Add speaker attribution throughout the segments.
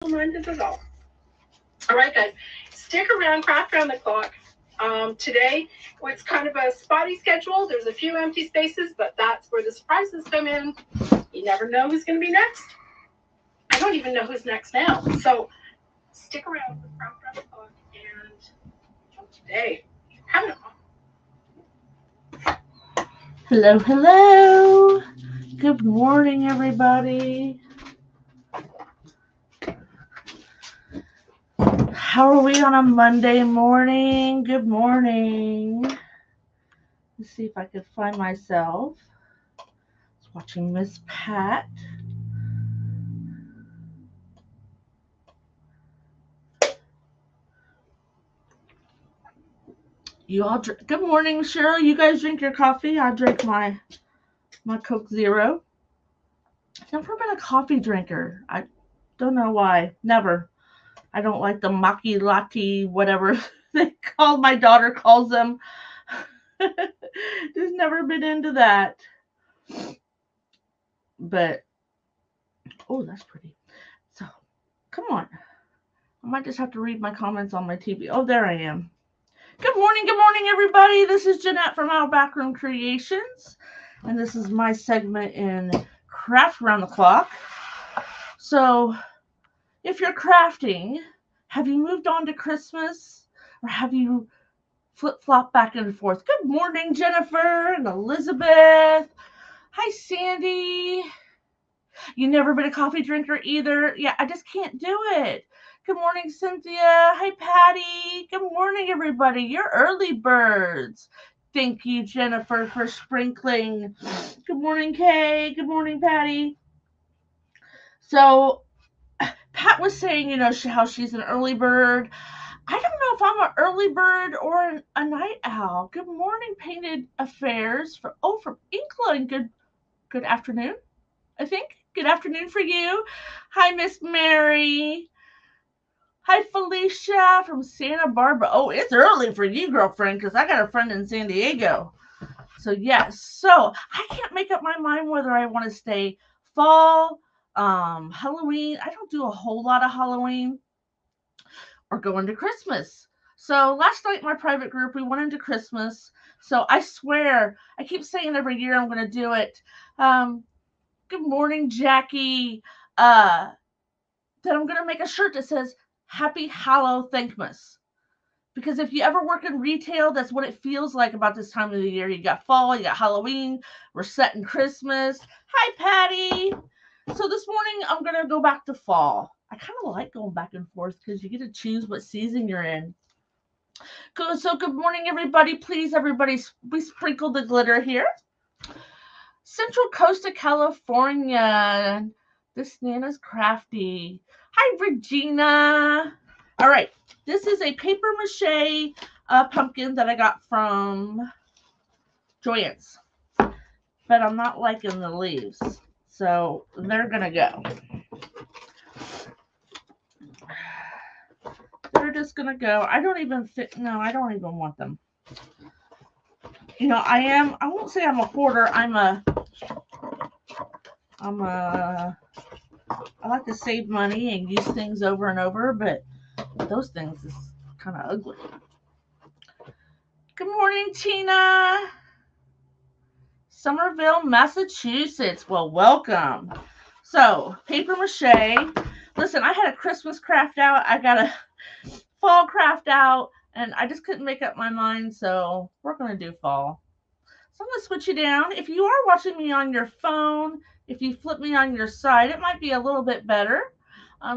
Speaker 1: Minded at all. All right, guys, stick around, craft around the clock. Today, it's kind of a spotty schedule. There's a few empty spaces, but that's where the surprises come in. You never know who's going to be next. I don't even know who's next now. So stick around for craft around the clock. And today, have an
Speaker 2: Hello, hello. Good morning, everybody. How are we on a Monday morning? Good morning. Let's see if I can find myself. I was watching Miss Pat. You all drink. Good morning, Cheryl. You guys drink your coffee. I drink my Coke Zero. I've never been a coffee drinker. I don't know why. Never. I don't like the maki latte, whatever my daughter calls them. Just never been into that. But, oh, that's pretty. So, come on. I might just have to read my comments on my TV. Oh, there I am. Good morning, everybody. This is Jeanette from Our Backroom Creations. And this is my segment in Craft Around the Clock. So, if you're crafting, have you moved on to Christmas? Or have you flip-flop back and forth? Good morning, Jennifer and Elizabeth. Hi, Sandy. You never been a coffee drinker either? Yeah, I just can't do it. Good morning, Cynthia. Hi, Patty. Good morning, everybody. You're early birds. Thank you, Jennifer, for sprinkling. Good morning, Kay. Good morning, Patty. So, Pat was saying, how she's an early bird. I don't know if I'm an early bird or a night owl. Good morning, Painted Affairs. From England. Good afternoon, I think. Good afternoon for you. Hi, Miss Mary. Hi, Felicia from Santa Barbara. Oh, it's early for you, girlfriend, because I got a friend in San Diego. So, yes. So, I can't make up my mind whether I want to stay fall, Halloween. I don't do a whole lot of Halloween, or go into Christmas. So, last night in my private group, we went into Christmas. So, I swear, I keep saying every year I'm going to do it. Good morning, Jackie. That I'm going to make a shirt that says Happy Hallow Thankmas. Because if you ever work in retail, that's what it feels like about this time of the year. You got fall, you got Halloween, we're setting Christmas. Hi, Patty. So this morning, I'm going to go back to fall. I kind of like going back and forth because you get to choose what season you're in. So good morning, everybody. Please, everybody, we sprinkle the glitter here. Central Coast of California. This Nana's crafty. Hi, Regina. All right. This is a paper mache pumpkin that I got from Joyance. But I'm not liking the leaves. So they're going to go. They're just going to go. I don't even want them. I won't say I'm a hoarder. I like to save money and use things over and over, but those things is kind of ugly. Good morning, Tina. Somerville, Massachusetts. Well, welcome. So, paper mache. Listen, I had a Christmas craft out. I got a fall craft out, and I just couldn't make up my mind, so we're going to do fall. So I'm going to switch you down. If you are watching me on your phone, if you flip me on your side, it might be a little bit better.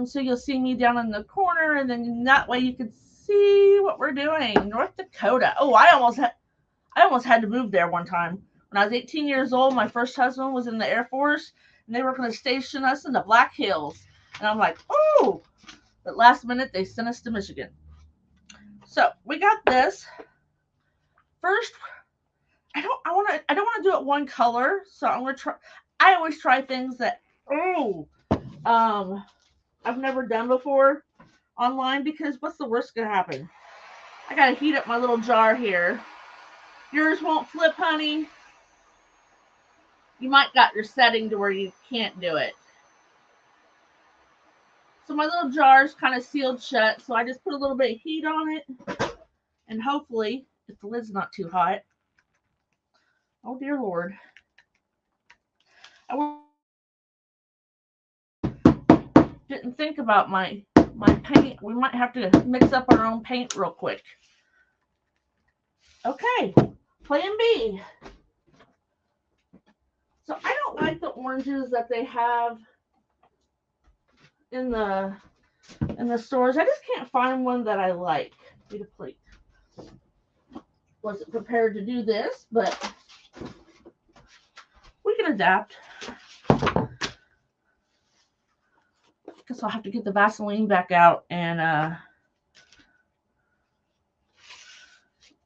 Speaker 2: So you'll see me down in the corner, and then that way you can see what we're doing. North Dakota. Oh, I almost had to move there one time. When I was 18 years old, my first husband was in the Air Force, and they were going to station us in the Black Hills. And I'm like, oh! But last minute, they sent us to Michigan. So we got this. First, I don't want to do it one color, so I'm going to try. I always try things that I've never done before online, because what's the worst going to happen? I got to heat up my little jar here. Yours won't flip, honey. You might got your setting to where you can't do it. So my little jar is kind of sealed shut, so I just put a little bit of heat on it, and hopefully, if the lid's not too hot, oh dear Lord, I didn't think about my paint. We might have to mix up our own paint real quick. Okay, plan B. So I don't like the oranges that they have in the stores. I just can't find one that I like. Need a plate. Wasn't prepared to do this, but we can adapt. Guess I'll have to get the Vaseline back out and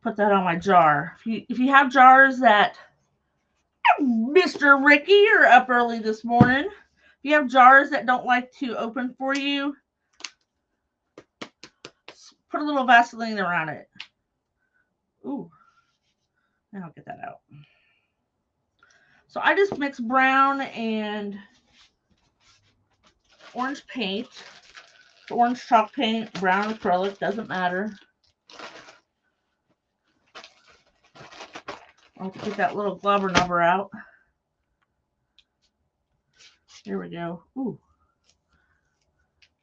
Speaker 2: put that on my jar. If you have jars that, Mr. Ricky, you're up early this morning. If you have jars that don't like to open for you, put a little Vaseline around it. Ooh, and I'll get that out. So I just mix brown and orange paint, orange chalk paint, brown acrylic, doesn't matter. I'll get that little globber number out. There we go. Ooh.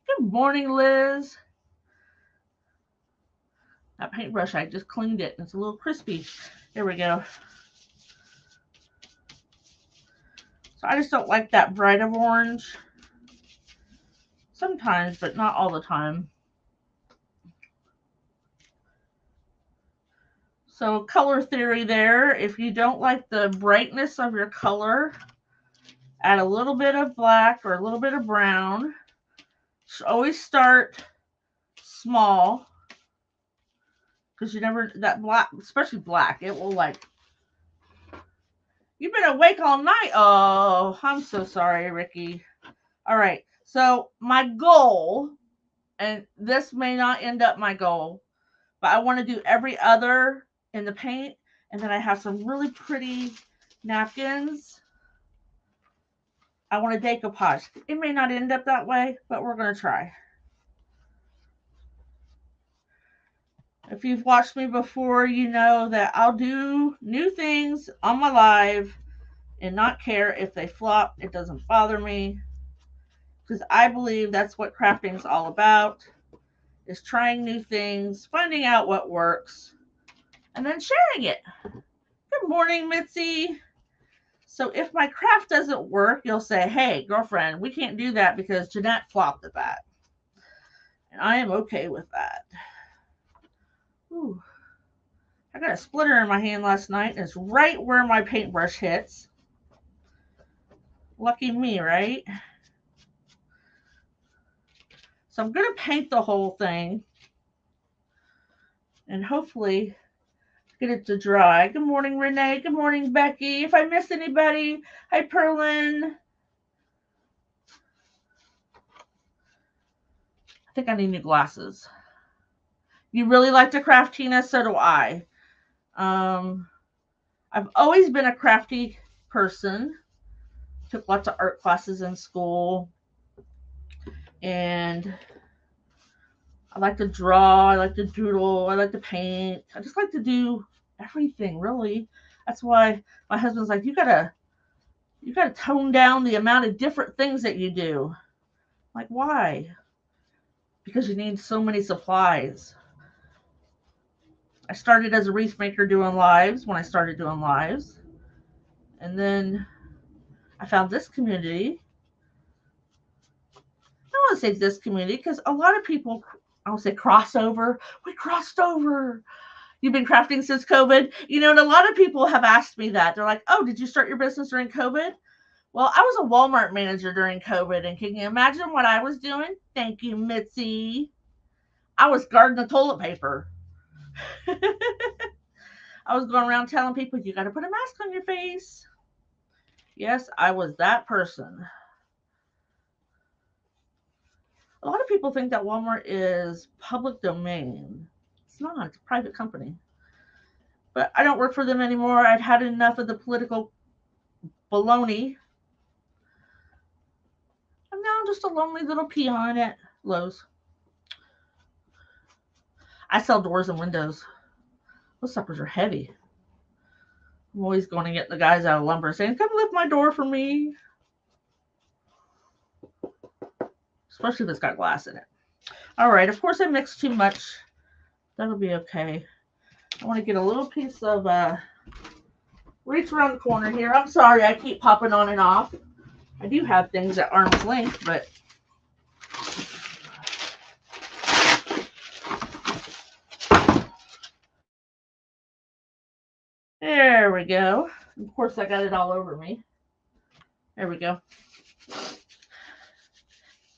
Speaker 2: Good morning, Liz. That paintbrush, I just cleaned it. It's a little crispy. There we go. So I just don't like that bright of orange. Sometimes, but not all the time. So color theory there. If you don't like the brightness of your color, add a little bit of black or a little bit of brown. Always start small, because you never, that black, especially black, it will like, you've been awake all night. Oh, I'm so sorry, Ricky. All right. So my goal, and this may not end up my goal, but I want to do every other in the paint. And then I have some really pretty napkins. I want to decoupage. It may not end up that way, but we're going to try. If you've watched me before, you know that I'll do new things on my live and not care if they flop. It doesn't bother me, because I believe that's what crafting is all about, is trying new things, finding out what works, and then sharing it. Good morning, Mitzi. So if my craft doesn't work, you'll say, hey, girlfriend, we can't do that because Jeanette flopped at that. And I am okay with that. Ooh. I got a splitter in my hand last night, and it's right where my paintbrush hits. Lucky me, right? So I'm going to paint the whole thing and hopefully get it to dry. Good morning, Renee. Good morning, Becky. If I miss anybody, hi, Perlin. I think I need new glasses. You really like to craft, Tina? So do I. I've always been a crafty person. Took lots of art classes in school. And I like to draw. I like to doodle. I like to paint. I just like to do everything, really. That's why my husband's like, you gotta tone down the amount of different things that you do. I'm like, why? Because you need so many supplies. I started as a wreath maker doing lives when I started doing lives. And then I found this community. I don't want to say this community because a lot of people, I don't say crossover. We crossed over. You've been crafting since COVID. You know, and a lot of people have asked me that. They're like, oh, did you start your business during COVID? Well, I was a Walmart manager during COVID. And can you imagine what I was doing? Thank you, Mitzi. I was guarding the toilet paper. I was going around telling people, you got to put a mask on your face. Yes, I was that person. A lot of people think that Walmart is public domain. It's not. It's a private company. But I don't work for them anymore. I've had enough of the political baloney. I'm now just a lonely little peon at Lowe's. I sell doors and windows. Those suckers are heavy. I'm always going to get the guys out of lumber saying, come lift my door for me. Especially if it's got glass in it. All right, of course I mixed too much. That'll be okay. I want to get a little piece of, reach around the corner here. I'm sorry, I keep popping on and off. I do have things at arm's length, but there we go. Of course, I got it all over me. There we go.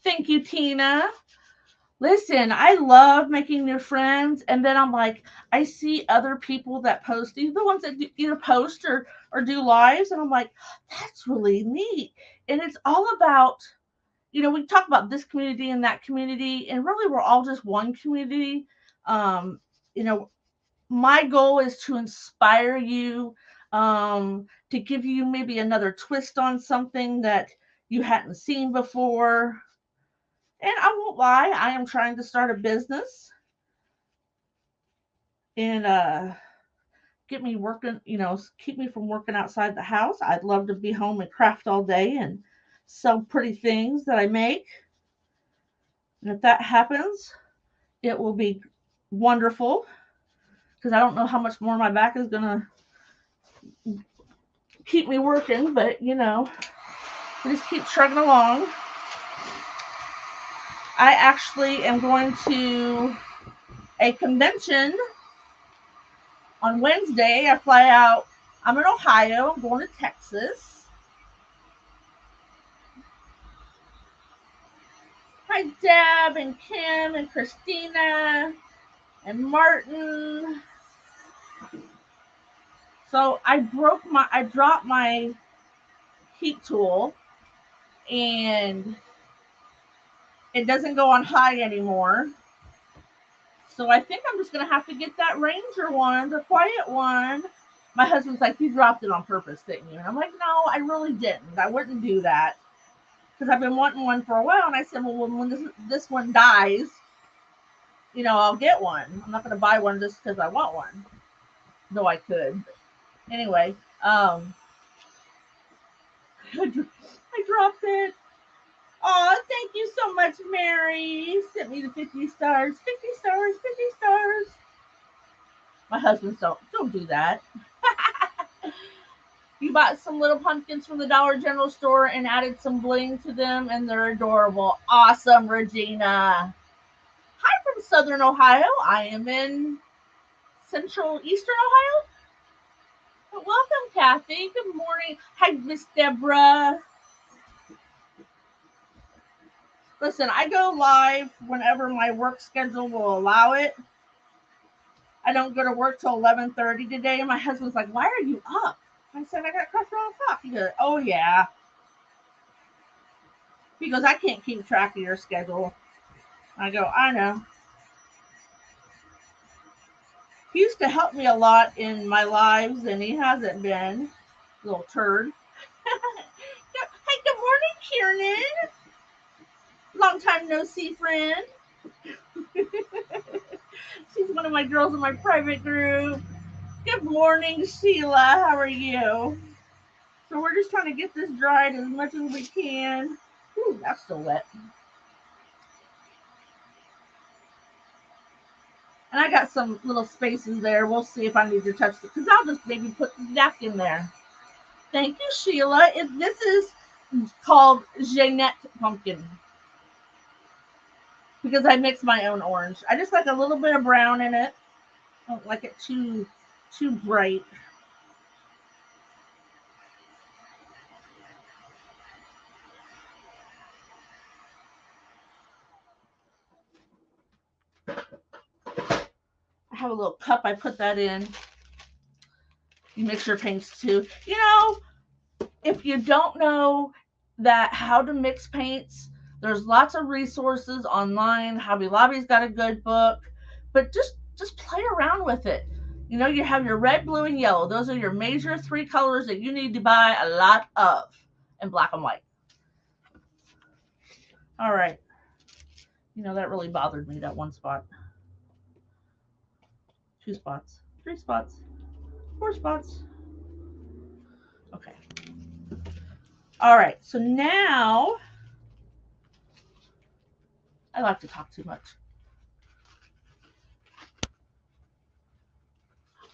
Speaker 2: Thank you, Tina. Listen, I love making new friends, and then I'm like, I see other people that post, the ones that either post or do lives, and I'm like, that's really neat. And it's all about, we talk about this community and that community, and really we're all just one community. My goal is to inspire you, to give you maybe another twist on something that you hadn't seen before. And I won't lie, I am trying to start a business and get me working, keep me from working outside the house. I'd love to be home and craft all day and sell pretty things that I make. And if that happens, it will be wonderful, because I don't know how much more my back is going to keep me working, but we just keep trucking along. I actually am going to a convention on Wednesday. I fly out. I'm in Ohio. I'm going to Texas. Hi, Deb and Kim and Christina and Martin. So I dropped my heat tool, and it doesn't go on high anymore. So I think I'm just going to have to get that Ranger one, the quiet one. My husband's like, you dropped it on purpose, didn't you? And I'm like, no, I really didn't. I wouldn't do that, because I've been wanting one for a while. And I said, well, when this one dies, I'll get one. I'm not going to buy one just because I want one. Though I could. But anyway, I dropped it. Oh, thank you so much, Mary. Sent me the 50 stars. 50 stars, 50 stars. My husband, don't do that. You bought some little pumpkins from the Dollar General store and added some bling to them, and they're adorable. Awesome, Regina. Hi from Southern Ohio. I am in Central Eastern Ohio. But welcome, Kathy. Good morning. Hi, Miss Deborah. Listen, I go live whenever my work schedule will allow it. I don't go to work till 11:30 today. And my husband's like, why are you up? I said, I got cholesterol and cough. He goes, oh, yeah. He goes, I can't keep track of your schedule. I go, I know. He used to help me a lot in my lives, and he hasn't been. Little turd. Hi, good morning, Kiernan. Long time no see, friend. She's one of my girls in my private group. Good morning, Sheila. How are you? So we're just trying to get this dried as much as we can. Ooh, that's still wet. And I got some little spaces there. We'll see if I need to touch it, because I'll just maybe put the napkin there. Thank you, Sheila. This is called Jeanette pumpkin, because I mix my own orange. I just like a little bit of brown in it. I don't like it too bright. I have a little cup. I put that in. You mix your paints too. If you don't know how to mix paints, there's lots of resources online. Hobby Lobby's got a good book, but just play around with it. You have your red, blue, and yellow. Those are your major 3 colors that you need to buy a lot of, and black and white. All right. You know, that really bothered me, that one spot. 2 spots, 3 spots, 4 spots. Okay. All right, so now I like to talk too much.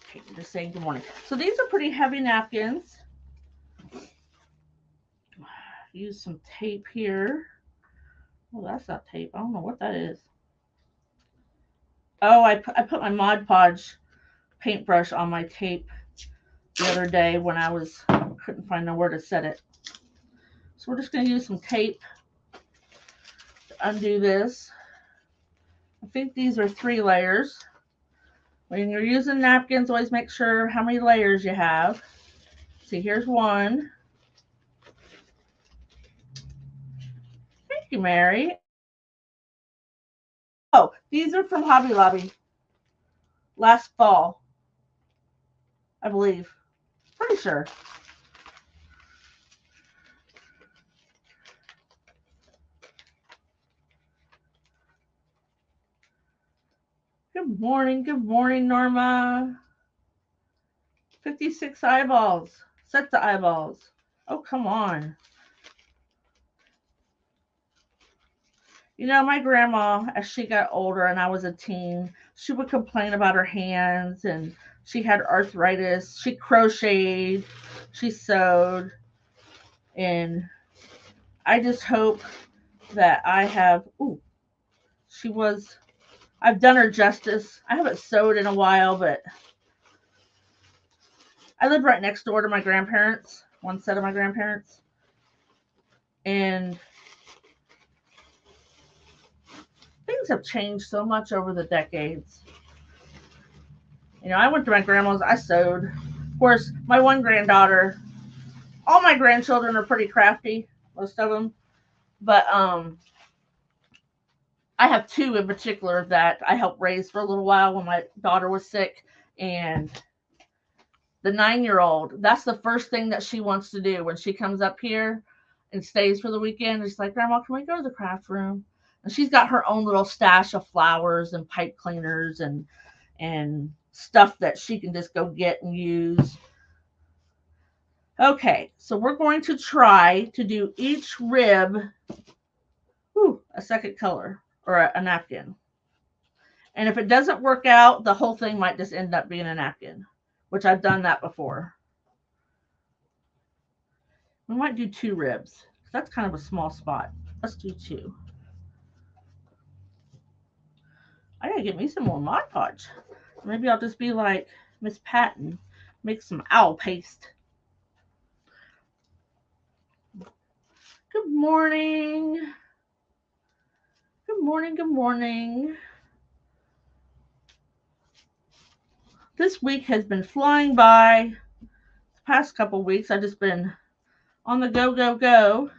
Speaker 2: Okay, just saying good morning. So these are pretty heavy napkins. Use some tape here. Oh, that's not tape. I don't know what that is. Oh, I put my Mod Podge paintbrush on my tape the other day when I couldn't find nowhere to set it. So we're just going to use some tape to undo this. I think these are 3 layers. When you're using napkins, always make sure how many layers you have. See, here's 1. Thank you, Mary. Oh, these are from Hobby Lobby. Last fall, I believe. Pretty sure. Good morning, Norma. 56 eyeballs. Sets of eyeballs. Oh, come on. You know, my grandma, as she got older and I was a teen, she would complain about her hands and she had arthritis. She crocheted, she sewed, and I just hope that I have, I've done her justice. I haven't sewed in a while, but I lived right next door to my grandparents, one set of my grandparents, and things have changed so much over the decades. You know, I went to my grandma's, I sewed. Of course, my one granddaughter, all my grandchildren are pretty crafty, most of them. But I have 2 in particular that I helped raise for a little while when my daughter was sick. And the 9-year-old, that's the first thing that she wants to do when she comes up here and stays for the weekend. She's like, Grandma, can we go to the craft room? And she's got her own little stash of flowers and pipe cleaners and stuff that she can just go get and use. Okay, so we're going to try to do each rib a second color or a napkin. And if it doesn't work out, the whole thing might just end up being a napkin, which I've done that before. We might do 2 ribs. That's kind of a small spot. Let's do 2. I gotta get me some more Mod Podge. Maybe I'll just be like Miss Patton, make some owl paste. Good morning. Good morning, good morning. This week has been flying by. The past couple weeks, I've just been on the go, go, go.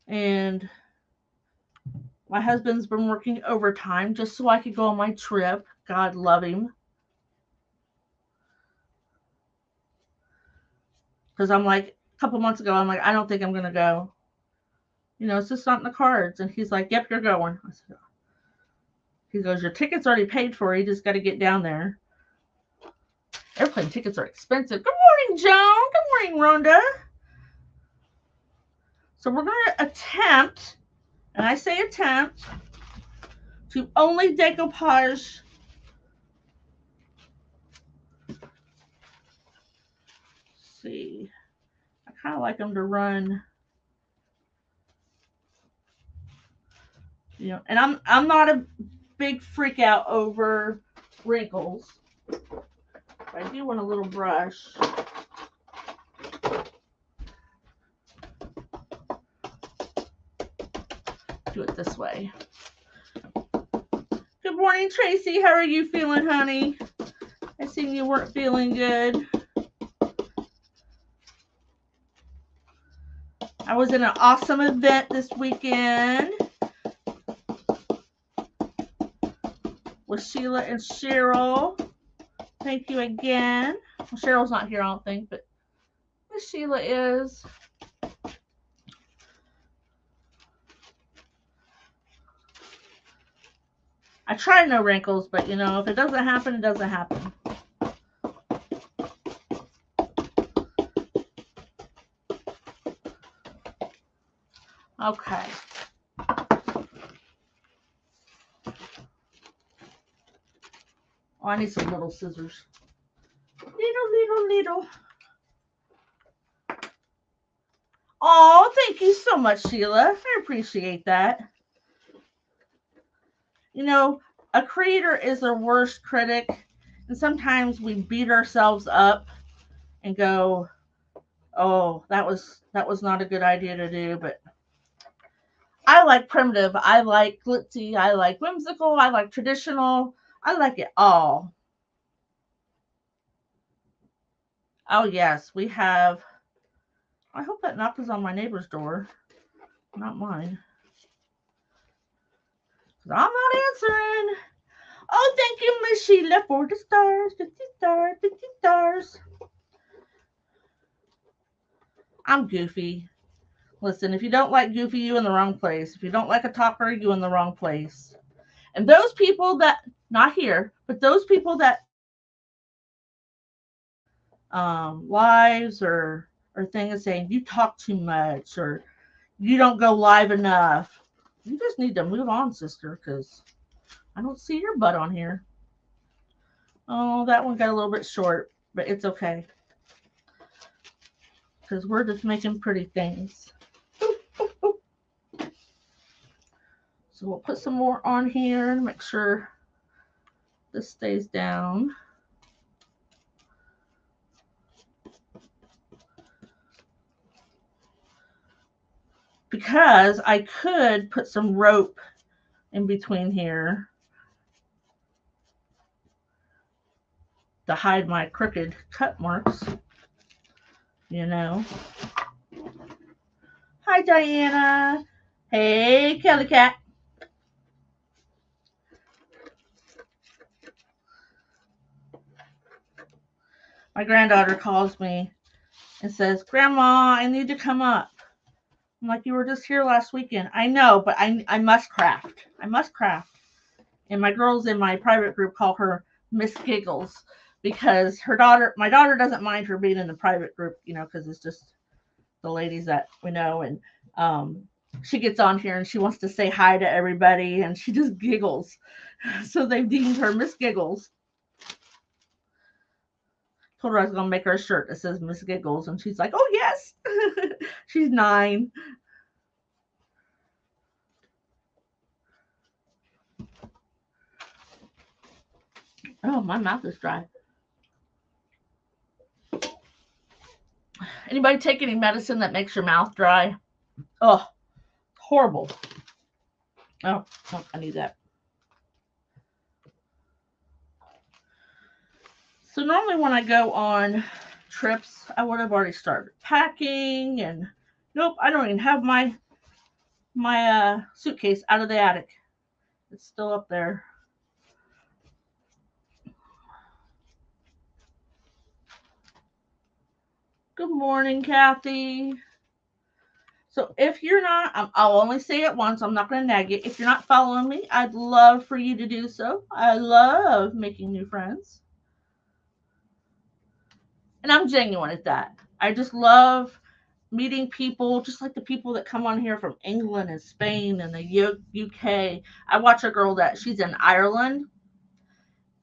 Speaker 2: And my husband's been working overtime just so I could go on my trip. God love him. Because I'm like, a couple months ago, I'm like, I don't think I'm going to go. You know, it's just not in the cards. And he's like, yep, you're going. I said, he goes, your ticket's already paid for. You just got to get down there. Airplane tickets are expensive. Good morning, Joan. Good morning, Rhonda. So we're going to attempt, and I say attempt, to only decoupage see. I kind of like them to run, you know, and I'm not a big freak out over wrinkles. But I do want a little brush. Do it this way. Good morning, Tracy. How are you feeling, honey? I seen you weren't feeling good. I was in an awesome event this weekend with Sheila and Cheryl. Thank you again. Well, Cheryl's not here, I don't think, but Miss Sheila is. I try no wrinkles, but you know, if it doesn't happen, it doesn't happen. Okay. Oh, I need some little scissors. Little. Oh, thank you so much, Sheila. I appreciate that. You know, a creator is their worst critic, and sometimes we beat ourselves up and go, "Oh, that was not a good idea to do." But I like primitive. I like glitzy. I like whimsical. I like traditional. I like it all. Oh yes, we have. I hope that knock is on my neighbor's door, not mine. I'm not answering. Oh, thank you, Miss Sheila, for the stars. 50 stars, 50 stars. I'm goofy. Listen, if you don't like goofy, you in the wrong place. If you don't like a talker, you in the wrong place. And those people that, not here, but those people that lives or thing is saying you talk too much or you don't go live enough. You just need to move on, sister, because I don't see your butt on here. Oh, that one got a little bit short, but it's okay. Because we're just making pretty things. So we'll put some more on here and make sure this stays down. Because I could put some rope in between here to hide my crooked cut marks, you know. Hi, Diana. Hey, Kelly Cat. My granddaughter calls me and says, Grandma, I need to come up. I'm like, you were just here last weekend. I know, but I must craft. I must craft. And my girls in my private group call her Miss Giggles because my daughter doesn't mind her being in the private group, you know, because it's just the ladies that we know. And she gets on here and she wants to say hi to everybody and she just giggles. So they've deemed her Miss Giggles. Told her I was going to make her a shirt that says Miss Giggles. And she's like, oh, yes. She's 9. Oh, my mouth is dry. Anybody take any medicine that makes your mouth dry? Oh, horrible. Oh, I need that. So normally when I go on trips, I would have already started packing and nope, I don't even have my suitcase out of the attic. It's still up there. Good morning, Kathy. So if you're not, I'll only say it once. I'm not going to nag you. If you're not following me, I'd love for you to do so. I love making new friends. And I'm genuine at that. I just love meeting people, just like the people that come on here from England and Spain and the UK. I watch a girl that she's in Ireland.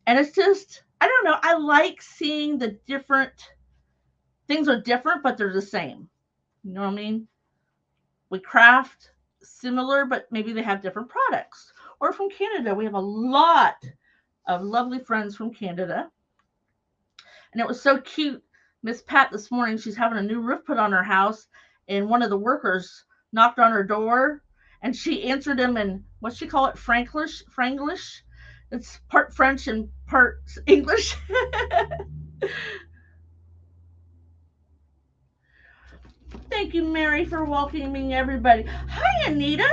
Speaker 2: And it's just, I don't know. I like seeing the different things are different, but they're the same. You know what I mean? We craft similar, but maybe they have different products. Or from Canada, we have a lot of lovely friends from Canada. And it was so cute. Miss Pat this morning, she's having a new roof put on her house, and one of the workers knocked on her door, and she answered him in what she call it, Franglish. It's part French and part English. Thank you, Mary, for welcoming everybody. Hi, Anita.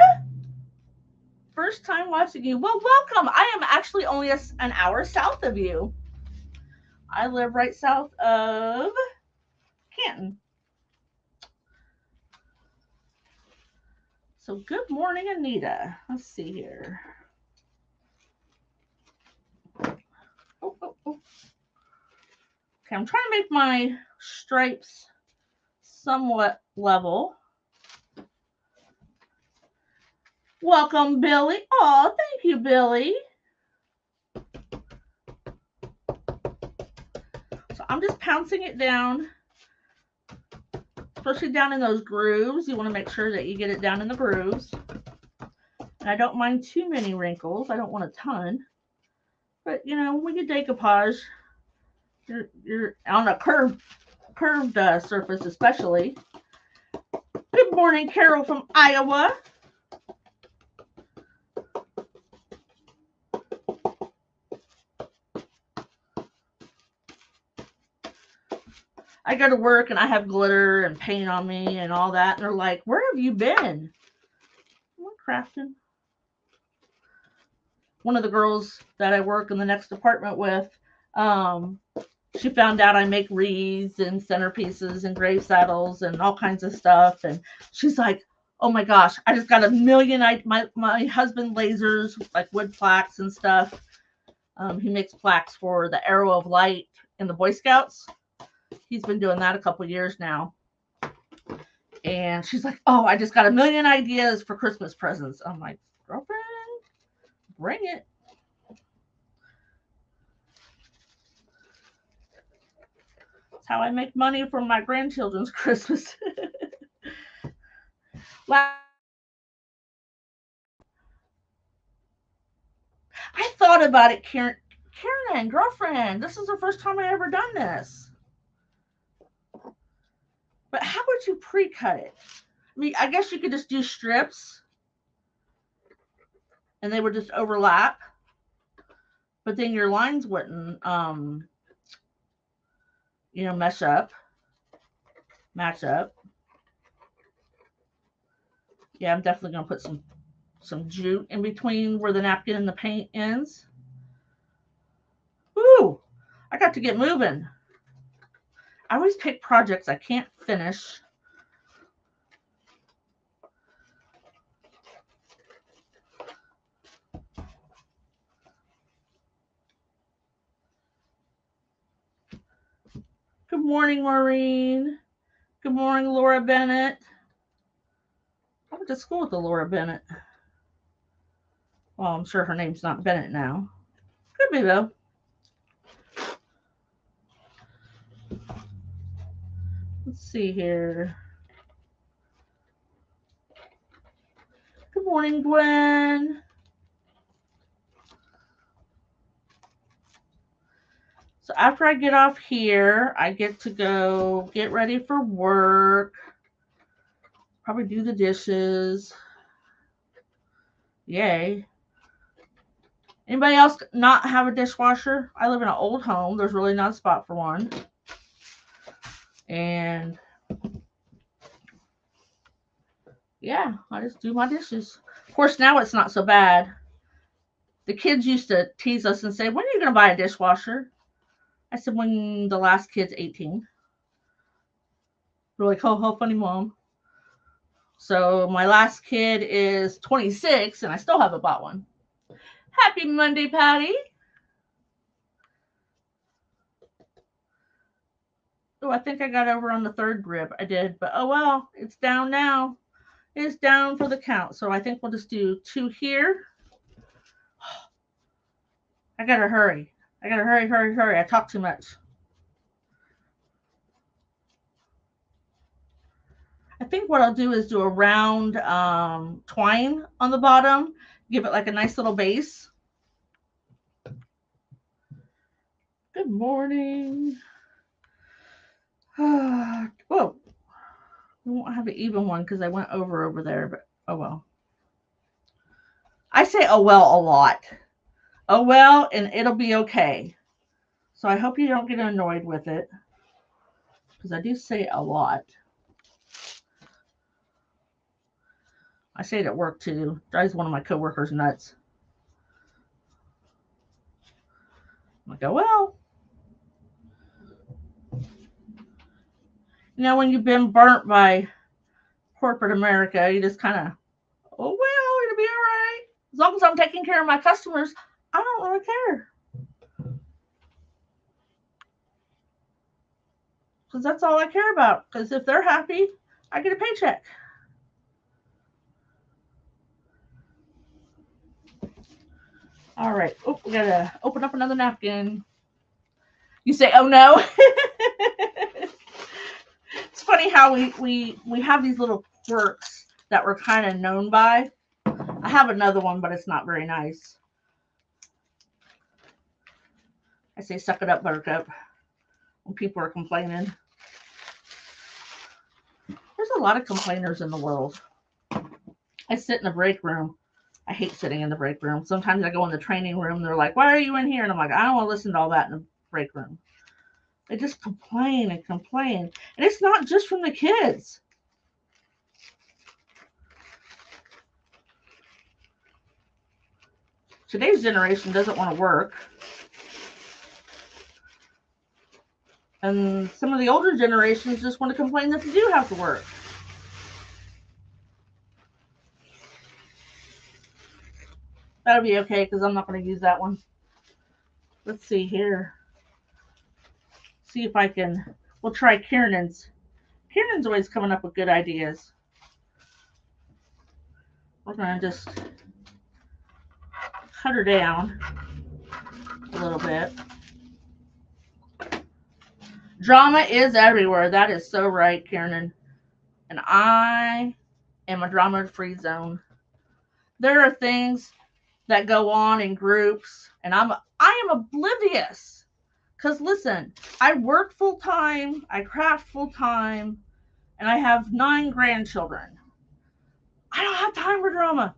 Speaker 2: First time watching you. Well, welcome. I am actually only an hour south of you. I live right south of Canton. So good morning, Anita. Let's see here. Okay, I'm trying to make my stripes somewhat level. Welcome, Billy. Oh, thank you, Billy. So I'm just pouncing it down, especially down in those grooves. You want to make sure that you get it down in the grooves. And I don't mind too many wrinkles. I don't want a ton. But, you know, when you decoupage, you're on a curved surface especially. Good morning, Carol from Iowa. I go to work and I have glitter and paint on me and all that. And they're like, where have you been? I'm crafting. One of the girls that I work in the next department with, she found out I make wreaths and centerpieces and grave saddles and all kinds of stuff. And she's like, oh my gosh, I just got a million. My husband lasers, like wood plaques and stuff. He makes plaques for the Arrow of Light in the Boy Scouts. He's been doing that a couple years now. And she's like, oh, I just got a million ideas for Christmas presents. I'm like, girlfriend, bring it. That's how I make money for my grandchildren's Christmas. I thought about it, Karen, girlfriend. This is the first time I ever done this. But how would you pre-cut it? I mean, I guess you could just do strips and they would just overlap. But then your lines wouldn't, match up. Yeah, I'm definitely going to put some jute in between where the napkin and the paint ends. Ooh, I got to get moving. I always pick projects I can't finish. Good morning, Maureen. Good morning, Laura Bennett. I went to school with the Laura Bennett. Well, I'm sure her name's not Bennett now. Could be, though. Let's see here. Good morning, Gwen. So after I get off here, I get to go get ready for work. Probably do the dishes. Yay. Anybody else not have a dishwasher? I live in an old home. There's really not a spot for one. And yeah, I just do my dishes. Of course, now it's not so bad. The kids used to tease us and say, when are you going to buy a dishwasher? I said, when the last kid's 18. They're like, oh, how funny, Mom. So my last kid is 26, and I still haven't bought one. Happy Monday, Patty. Oh, I think I got over on the third rib. I did, but oh well, it's down now. It's down for the count. So I think we'll just do 2 here. I gotta hurry. Hurry. I talk too much. I think what I'll do is do a round twine on the bottom. Give it like a nice little base. Good morning. Whoa. We won't have an even one because I went over there, but oh well. I say oh well a lot. Oh well, and it'll be okay. So I hope you don't get annoyed with it because I do say a lot. I say it at work too. Drives one of my coworkers nuts. I'm like, oh well. You know, when you've been burnt by corporate America, you just kind of, oh well, it'll be all right. As long as I'm taking care of my customers, I don't really care. because that's all I care about. Because if they're happy, I get a paycheck. All right. Oh, we gotta open up another napkin. You say, "Oh no." It's funny how we have these little quirks that we're kind of known by. I have another one, but it's not very nice. I say, "Suck it up, Buttercup," when people are complaining. There's a lot of complainers in the world. I sit in the break room. I hate sitting in the break room. Sometimes I go in the training room. They're like, "Why are you in here?" And I'm like, "I don't want to listen to all that in the break room." They just complain and complain. And it's not just from the kids. Today's generation doesn't want to work. And some of the older generations just want to complain that they do have to work. That'll be okay because I'm not going to use that one. Let's see here. See if I can. We'll try Kiernan's. Kiernan's always coming up with good ideas. We're going to just cut her down a little bit. Drama is everywhere. That is so right, Kiernan. And I am a drama-free zone. There are things that go on in groups, and I am oblivious. Because listen, I work full time, I craft full time, and I have 9 grandchildren. I don't have time for drama.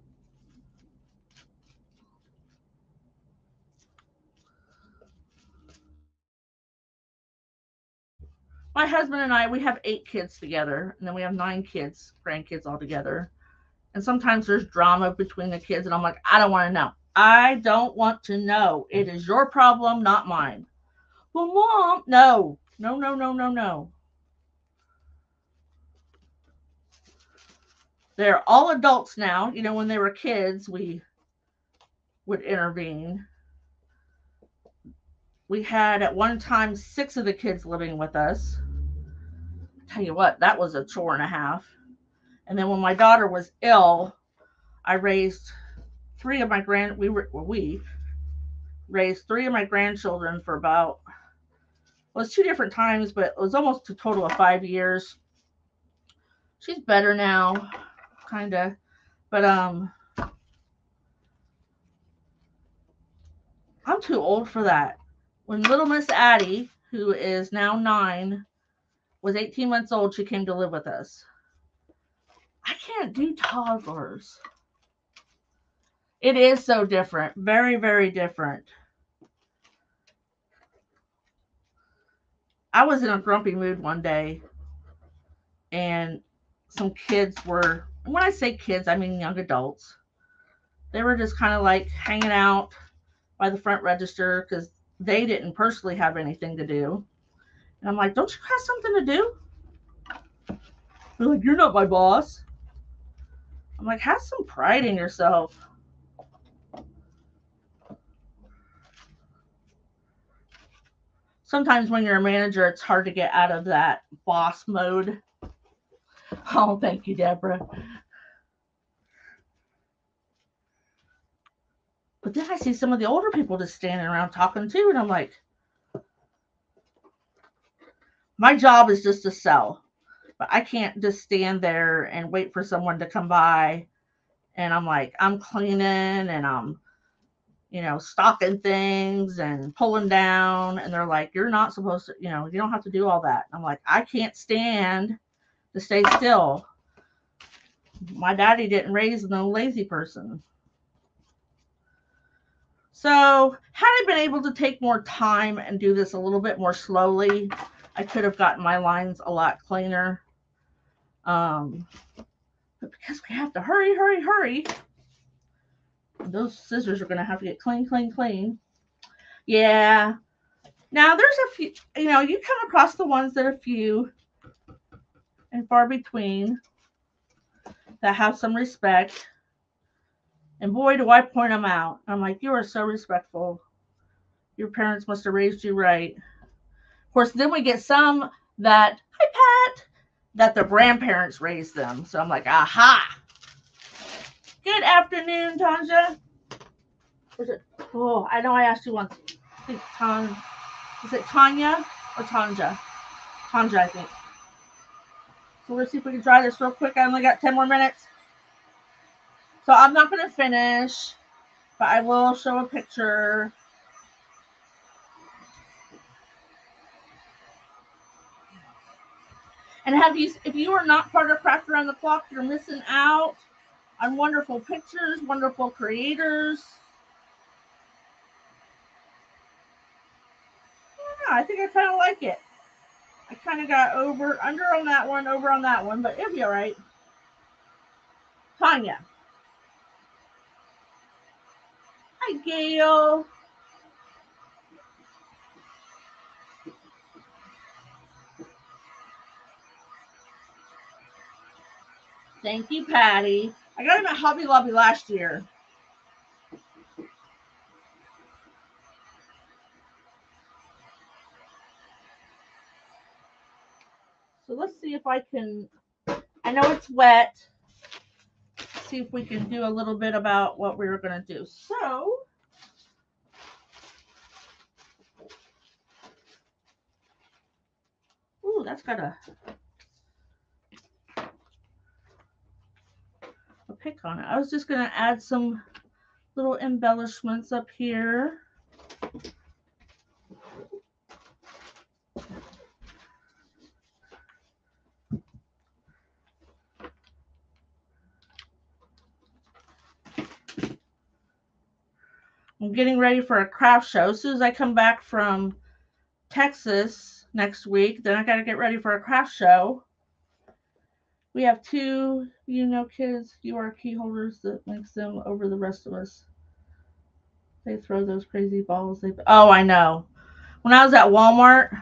Speaker 2: My husband and I, we have 8 kids together, and then we have 9 kids, grandkids all together. And sometimes there's drama between the kids, and I'm like, I don't want to know. I don't want to know. It is your problem, not mine. Well, Mom, no. No, no, no, no, no. They're all adults now. You know, when they were kids, we would intervene. We had at one time 6 of the kids living with us. Tell you what, that was a chore and a half. And then when my daughter was ill, I raised 3 of my we raised 3 of my grandchildren for about, well, it was 2 different times, but it was almost a total of 5 years. She's better now, kind of, but I'm too old for that. When little Miss Addie, who is now 9, was 18 months old, she came to live with us. I can't do toddlers. It is so different. Very, very different. I was in a grumpy mood one day, and some kids were, when I say kids, I mean young adults. They were just kind of like hanging out by the front register because they didn't personally have anything to do. And I'm like, don't you have something to do? They're like, you're not my boss. I'm like, have some pride in yourself. Sometimes when you're a manager, it's hard to get out of that boss mode. Oh, thank you, Deborah. But then I see some of the older people just standing around talking too, and I'm like, my job is just to sell. But I can't just stand there and wait for someone to come by. And I'm like, I'm cleaning and I'm, stocking things and pulling down. And they're like, you're not supposed to, you don't have to do all that. I'm like, I can't stand to stay still. My daddy didn't raise no lazy person. So had I been able to take more time and do this a little bit more slowly, I could have gotten my lines a lot cleaner. But because we have to hurry, hurry, hurry, those scissors are going to have to get clean, clean, clean. Yeah. Now there's a few, you come across the ones that are few and far between that have some respect. And boy, do I point them out. I'm like, you are so respectful. Your parents must have raised you right. Of course, then we get some that, hi Pat, that their grandparents raised them. So I'm like, aha. Good afternoon, Tanja. Was it? Oh, I know I asked you once. I think is it Tanya or Tanja? Tanja, I think. So let's see if we can try this real quick. I only got 10 more minutes. So I'm not going to finish, but I will show a picture. And if you are not part of Craft Around the Clock, you're missing out on wonderful pictures, wonderful creators. Yeah, I think I kind of like it. I kind of got under on that one, over on that one, but it'll be all right. Tanya. Hi, Gail. Thank you, Patty. I got him at Hobby Lobby last year. So let's see if I can, I know it's wet. See if we can do a little bit about what we were going to do. So, ooh, that's got a pick on it. I was just going to add some little embellishments up here. I'm getting ready for a craft show. As soon as I come back from Texas next week, then I got to get ready for a craft show. We have two, kids, you are key holders that makes them over the rest of us. They throw those crazy balls. Oh, I know. When I was at Walmart,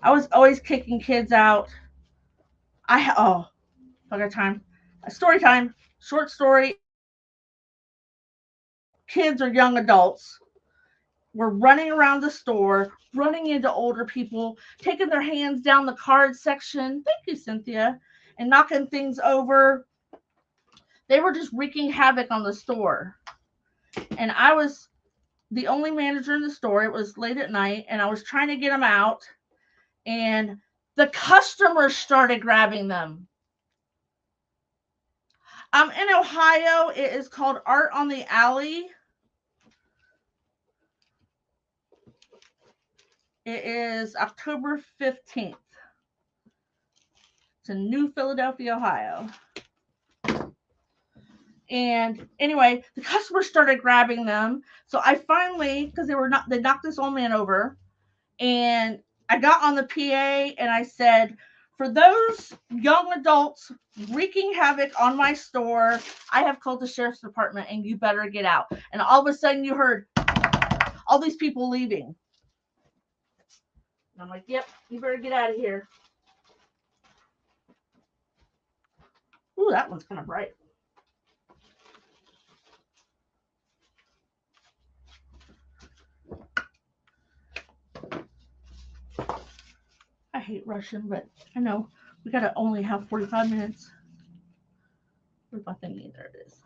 Speaker 2: I was always kicking kids out. I got time. Story time. Short story. Kids or young adults were running around the store, running into older people, taking their hands down the card section. Thank you, Cynthia. And knocking things over. They were just wreaking havoc on the store. And I was the only manager in the store. It was late at night, and I was trying to get them out. And the customers started grabbing them. In Ohio, it is called Art on the Alley. It is October 15th. It's in New Philadelphia, Ohio. And anyway, the customers started grabbing them. So I finally, because they knocked this old man over, and I got on the PA and I said, for those young adults wreaking havoc on my store, I have called the sheriff's department and you better get out. And all of a sudden you heard all these people leaving. And I'm like, yep, you better get out of here. Ooh, that one's kind of bright. I hate rushing, but I know we gotta only have 45 minutes. Where's my thingy? There it is.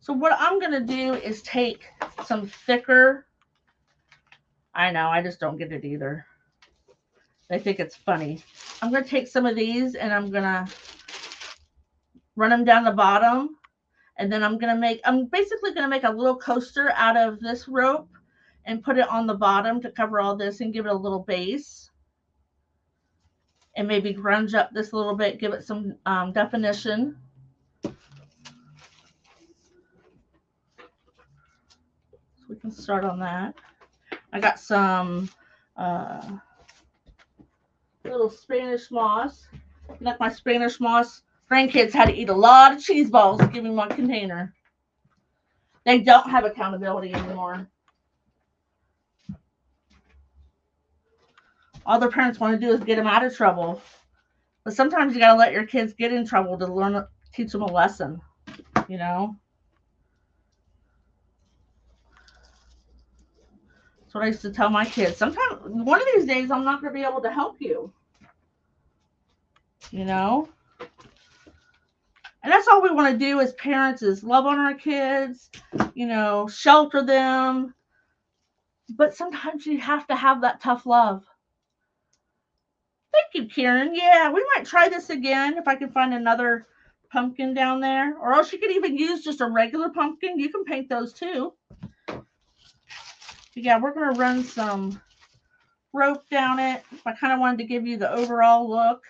Speaker 2: So what I'm gonna do is take some thicker. I know, I just don't get it either. I think it's funny. I'm gonna take some of these and I'm gonna run them down the bottom, and then I'm basically gonna make a little coaster out of this rope and put it on the bottom to cover all this and give it a little base. And maybe grunge up this a little bit, give it some definition. So we can start on that. I got some little Spanish moss. Like my Spanish moss grandkids had to eat a lot of cheese balls to give me one container. They don't have accountability anymore. All their parents want to do is get them out of trouble. But sometimes you got to let your kids get in trouble to teach them a lesson, So what I used to tell my kids. Sometimes, one of these days, I'm not going to be able to help you. You know? And that's all we want to do as parents is love on our kids, you know, shelter them. But sometimes you have to have that tough love. Thank you, Karen. Yeah, we might try this again if I can find another pumpkin down there. Or else you could even use just a regular pumpkin. You can paint those too. Yeah, we're going to run some rope down it. I kind of wanted to give you the overall look.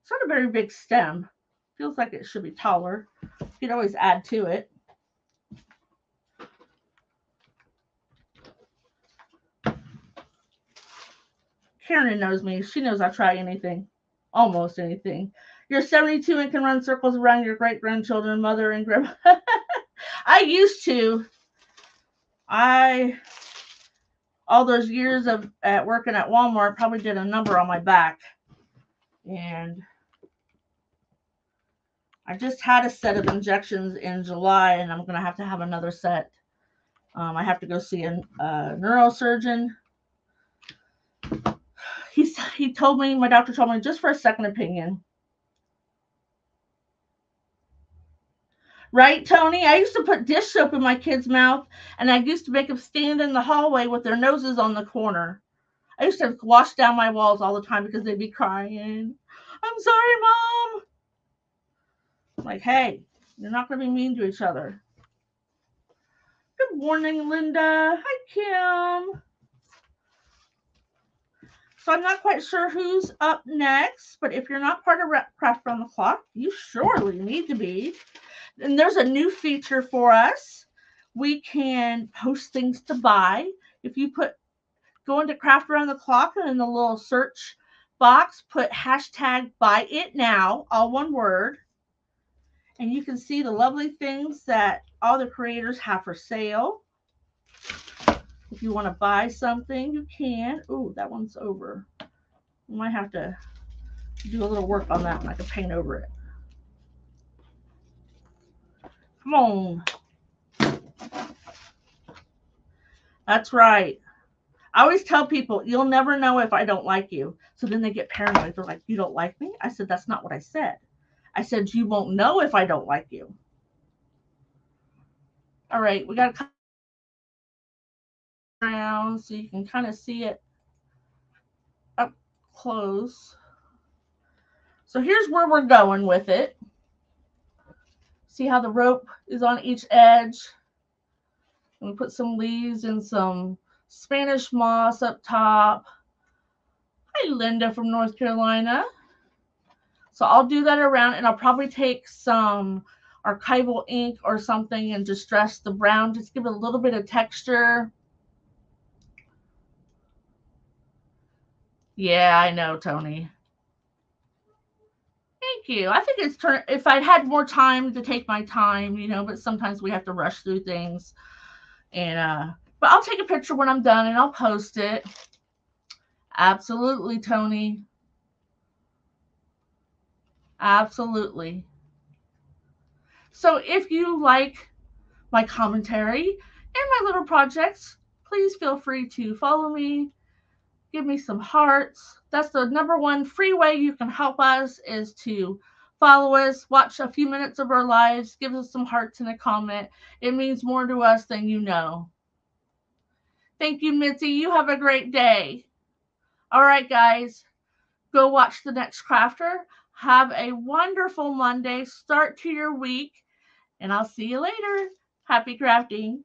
Speaker 2: It's not a very big stem. Feels like it should be taller. You could always add to it. Karen knows me. She knows I try anything. Almost anything. You're 72 and can run circles around your great-grandchildren, mother, and grandma. I used to. All those years of working at Walmart probably did a number on my back. And I just had a set of injections in July, and I'm going to have another set. I have to go see a neurosurgeon. He told me, my doctor told me, just for a second opinion. Right, Tony? I used to put dish soap in my kids' mouth, and I used to make them stand in the hallway with their noses on the corner. I used to wash down my walls all the time because they'd be crying. I'm sorry, Mom. I'm like, hey, you're not going to be mean to each other. Good morning, Linda. Hi, Kim. So I'm not quite sure who's up next, but if you're not part of Craft Around the Clock, you surely need to be. And there's a new feature for us. We can post things to buy. If you go into Craft Around the Clock and in the little search box, put hashtag buy it now, all one word. And you can see the lovely things that all the creators have for sale. If you want to buy something, you can. Ooh, that one's over. You might have to do a little work on that one. I can paint over it. Come on. That's right. I always tell people, you'll never know if I don't like you. So then they get paranoid. They're like, you don't like me? I said, that's not what I said. I said, you won't know if I don't like you. All right, we got to come around so you can kind of see it up close. So here's where we're going with it. See how the rope is on each edge? And we put some leaves and some Spanish moss up top. Hi, Linda from North Carolina. So I'll do that around, and I'll probably take some archival ink or something and just dress the brown, just give it a little bit of texture. Yeah, I know, Tony. Thank you. I think it's if I'd had more time to take my time, you know, but sometimes we have to rush through things. And but I'll take a picture when I'm done and I'll post it. Absolutely, Tony. Absolutely. So if you like my commentary and my little projects, please feel free to follow me. Give me some hearts. That's the number one free way you can help us is to follow us, watch a few minutes of our lives, give us some hearts and a comment. It means more to us than you know. Thank you, Mitzi. You have a great day. All right, guys, go watch the next crafter. Have a wonderful Monday. Start to your week, and I'll see you later. Happy crafting.